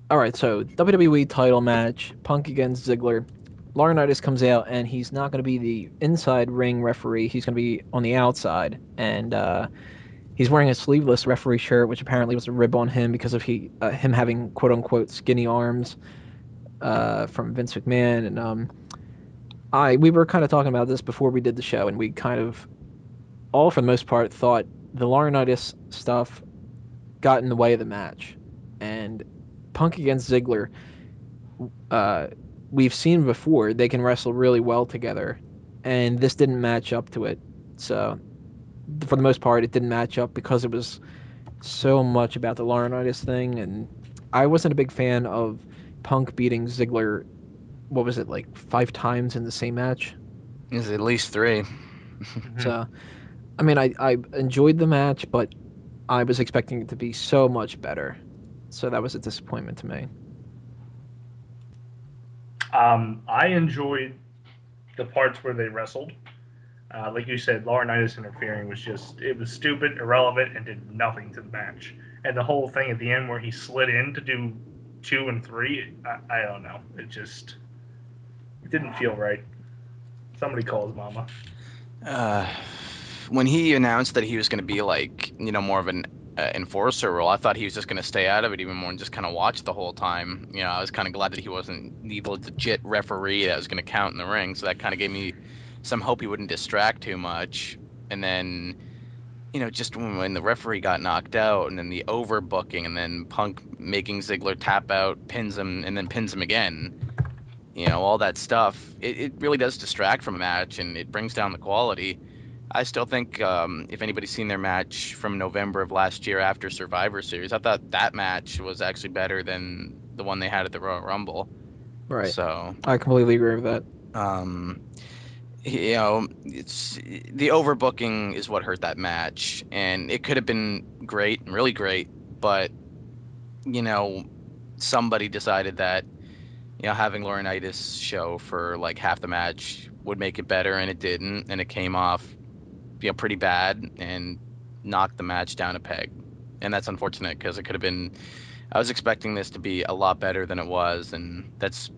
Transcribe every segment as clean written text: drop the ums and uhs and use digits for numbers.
All right, so WWE title match, Punk against Ziggler. Laurinaitis comes out, and he's not going to be the inside ring referee. He's going to be on the outside, and he's wearing a sleeveless referee shirt, which apparently was a rib on him because of him having quote unquote skinny arms from Vince McMahon. And we were kind of talking about this before we did the show, and we kind of all for the most part thought the Laurinaitis stuff got in the way of the match, and Punk against Ziggler. Uh, we've seen before they can wrestle really well together, and this didn't match up to it. So for the most part, it didn't match up because it was so much about the Laurinaitis thing, and I wasn't a big fan of Punk beating Ziggler. What was it, like 5 times in the same match? Is at least 3. So I mean, I enjoyed the match, but I was expecting it to be so much better. So that was a disappointment to me. I enjoyed the parts where they wrestled. Like you said, Laurinaitis interfering was it was stupid, irrelevant, and did nothing to the match. And the whole thing at the end where he slid in to do 2 and 3, I don't know. It didn't feel right. Somebody calls mama. When he announced that he was going to be more of an enforcer role, I thought he was just going to stay out of it even more and just kind of watch the whole time. I was kind of glad that he wasn't the legit referee that was going to count in the ring. So that kind of gave me some hope he wouldn't distract too much. And then, just when the referee got knocked out and then the overbooking and then Punk making Ziggler tap out, pins him, and then pins him again, all that stuff, it really does distract from a match and it brings down the quality. I still think if anybody's seen their match from November of last year after Survivor Series, I thought that match was actually better than the one they had at the Royal Rumble. Right. So I completely agree with that. it's the overbooking is what hurt that match, and it could have been great, really great, but somebody decided that having Laurinaitis show for like half the match would make it better, and it didn't, and it came off pretty bad and knocked the match down a peg. And that's unfortunate because it could have been, I was expecting this to be a lot better than it was, and that's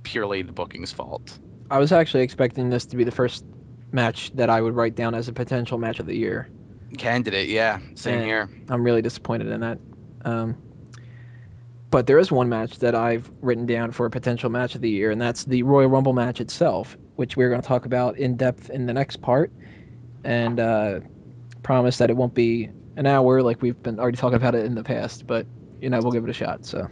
purely the booking's fault. I was actually expecting this to be the first match that I would write down as a potential match of the year. Candidate, yeah, same And here. I'm really disappointed in that. But there is one match that I've written down for a potential match of the year, and that's the Royal Rumble match itself, which we're going to talk about in depth in the next part. And promise that it won't be an hour like we've been already talking about it in the past, but we'll give it a shot. So